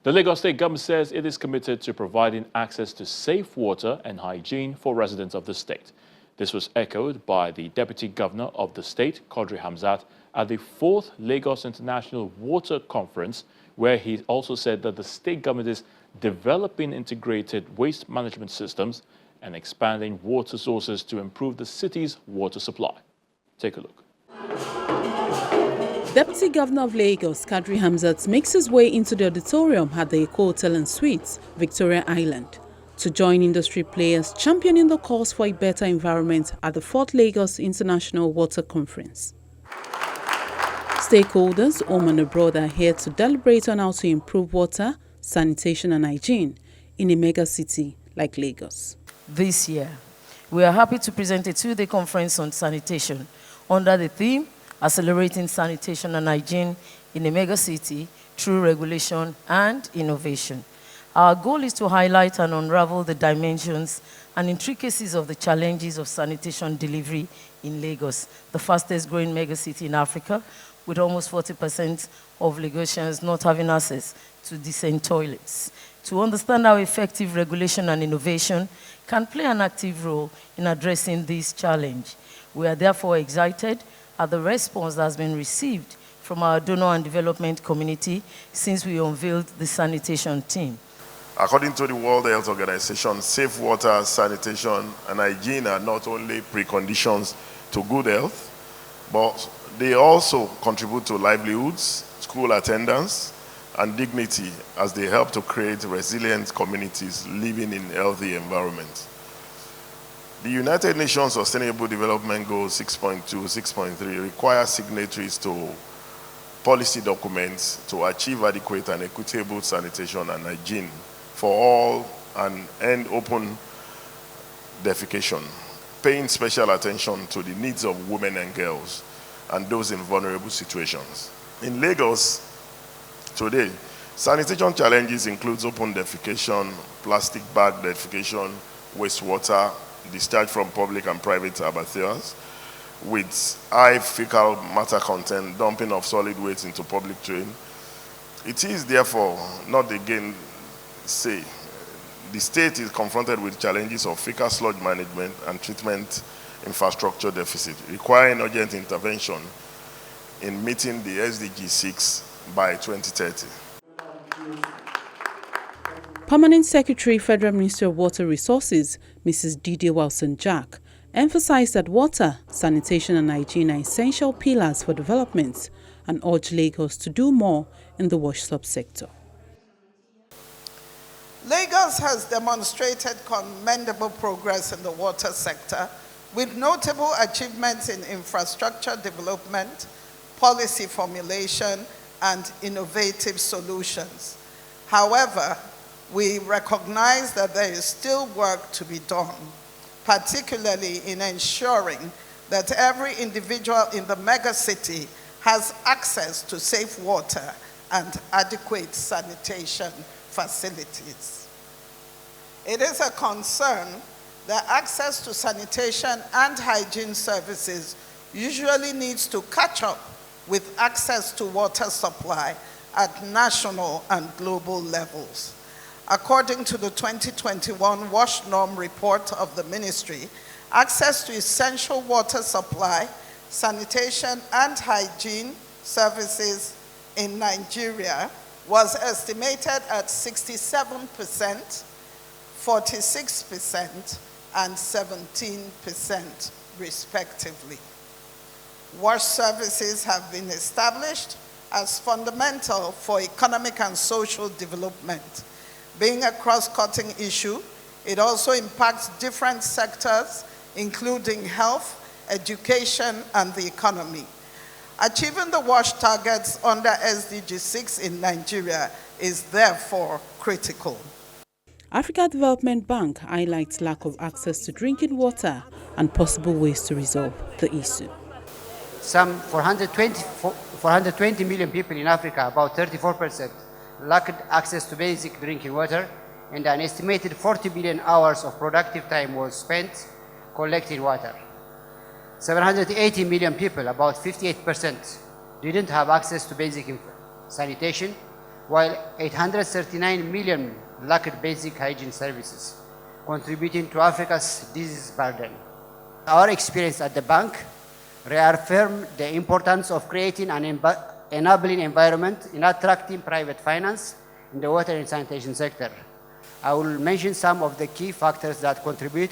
The Lagos State government says it is committed to providing access to safe water and hygiene for residents of the state. This was echoed by the Deputy Governor of the state, Quadri Hamzat, at the 4th Lagos International Water Conference, where he also said that the state government is developing integrated waste management systems and expanding water sources to improve the city's water supply. Take a look. Deputy Governor of Lagos, Quadri Hamzat, makes his way into the auditorium at the Eco Hotel and Suites, Victoria Island, to join industry players championing the cause for a better environment at the 4th Lagos International Water Conference. Stakeholders, home and abroad, are here to deliberate on how to improve water, sanitation and hygiene in a mega city like Lagos. This year, we are happy to present a two-day conference on sanitation under the theme Accelerating Sanitation and Hygiene in a Mega City Through Regulation and Innovation. Our goal is to highlight and unravel the dimensions and intricacies of the challenges of sanitation delivery in Lagos, the fastest growing megacity in Africa, with almost 40% of Lagosians not having access to decent toilets. To understand how effective regulation and innovation can play an active role in addressing this challenge, we are therefore excited at the response that has been received from our donor and development community since we unveiled the sanitation team. According to the World Health Organization, safe water, sanitation, and hygiene are not only preconditions to good health, but they also contribute to livelihoods, school attendance, and dignity as they help to create resilient communities living in healthy environments. The United Nations Sustainable Development Goals 6.2, 6.3 require signatories to policy documents to achieve adequate and equitable sanitation and hygiene for all and end open defecation, paying special attention to the needs of women and girls and those in vulnerable situations. In Lagos today, sanitation challenges include open defecation, plastic bag defecation, wastewater, discharge from public and private abattoirs, with high fecal matter content, dumping of solid waste into public drain. It is therefore not again say the state is confronted with challenges of fecal sludge management and treatment infrastructure deficit, requiring urgent intervention in meeting the SDG 6 by 2030. Permanent Secretary, Federal Ministry of Water Resources, Mrs. Didier Wilson-Jack, emphasized that water, sanitation and hygiene are essential pillars for development and urged Lagos to do more in the wash-stop sector. Lagos has demonstrated commendable progress in the water sector with notable achievements in infrastructure development, policy formulation, and innovative solutions. However, we recognize that there is still work to be done, particularly in ensuring that every individual in the megacity has access to safe water and adequate sanitation facilities. It is a concern that access to sanitation and hygiene services usually needs to catch up with access to water supply at national and global levels. According to the 2021 WASH Norm report of the ministry, access to essential water supply, sanitation, and hygiene services in Nigeria was estimated at 67%, 46%, and 17%, respectively. WASH services have been established as fundamental for economic and social development. Being a cross-cutting issue, it also impacts different sectors, including health, education, and the economy. Achieving the WASH targets under SDG 6 in Nigeria is therefore critical. Africa Development Bank highlights lack of access to drinking water and possible ways to resolve the issue. Some 420 million people in Africa, about 34%, lacked access to basic drinking water, and an estimated 40 billion hours of productive time was spent collecting water. 780 million people, about 58%, didn't have access to basic sanitation, while 839 million lacked basic hygiene services, contributing to Africa's disease burden. Our experience at the bank reaffirmed the importance of creating an enabling environment in attracting private finance in the water and sanitation sector. I will mention some of the key factors that contribute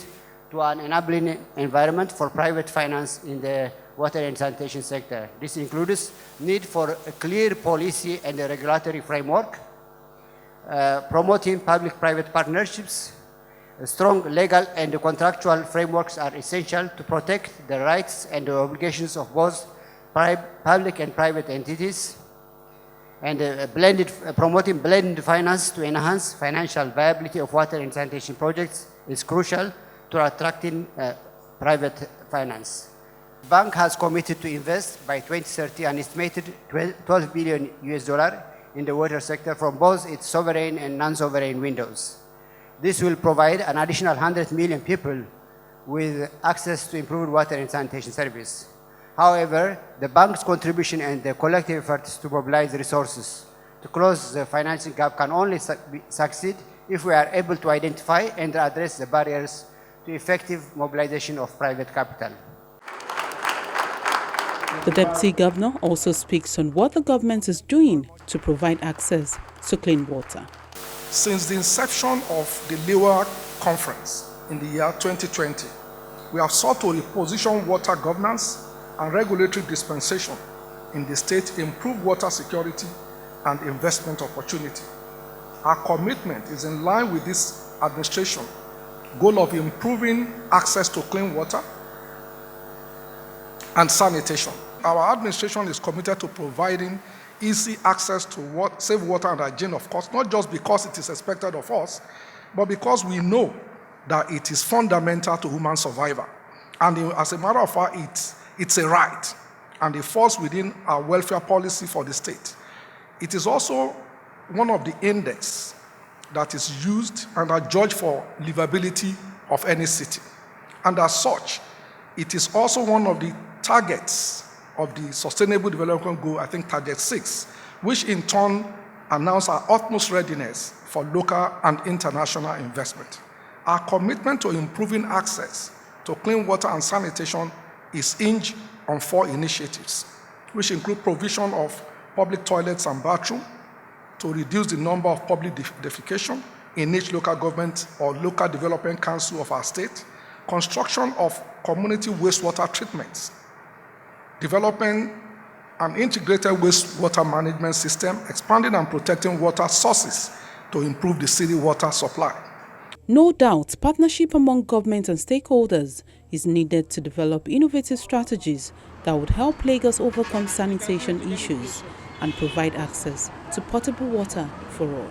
to an enabling environment for private finance in the water and sanitation sector. This includes need for a clear policy and a regulatory framework, promoting public-private partnerships. Strong legal and contractual frameworks are essential to protect the rights and the obligations of both public and private entities, and promoting blended finance to enhance financial viability of water and sanitation projects is crucial to attracting private finance. The bank has committed to invest by 2030 an estimated $12 billion in the water sector from both its sovereign and non-sovereign windows. This will provide an additional 100 million people with access to improved water and sanitation service. However, the bank's contribution and the collective efforts to mobilize resources to close the financing gap can only succeed if we are able to identify and address the barriers to effective mobilization of private capital. The Deputy Governor also speaks on what the government is doing to provide access to clean water. Since the inception of the Lewa Conference in the year 2020, we have sought to reposition water governance and regulatory dispensation in the state, improve water security and investment opportunity. Our commitment is in line with this administration goal of improving access to clean water and sanitation. Our administration is committed to providing easy access to safe water and hygiene, of course, not just because it is expected of us, but because we know that it is fundamental to human survival. And as a matter of fact, it's a right, and it falls within our welfare policy for the state. It is also one of the index that is used and are judged for livability of any city. And as such, it is also one of the targets of the Sustainable Development Goal, I think Target 6, which in turn announce our utmost readiness for local and international investment. Our commitment to improving access to clean water and sanitation is hinged on 4 initiatives, which include provision of public toilets and bathrooms to reduce the number of public defecation in each local government or local development council of our state, construction of community wastewater treatments, developing an integrated wastewater management system, expanding and protecting water sources to improve the city water supply. No doubt, partnership among government and stakeholders is needed to develop innovative strategies that would help Lagos overcome sanitation issues and provide access to potable water for all.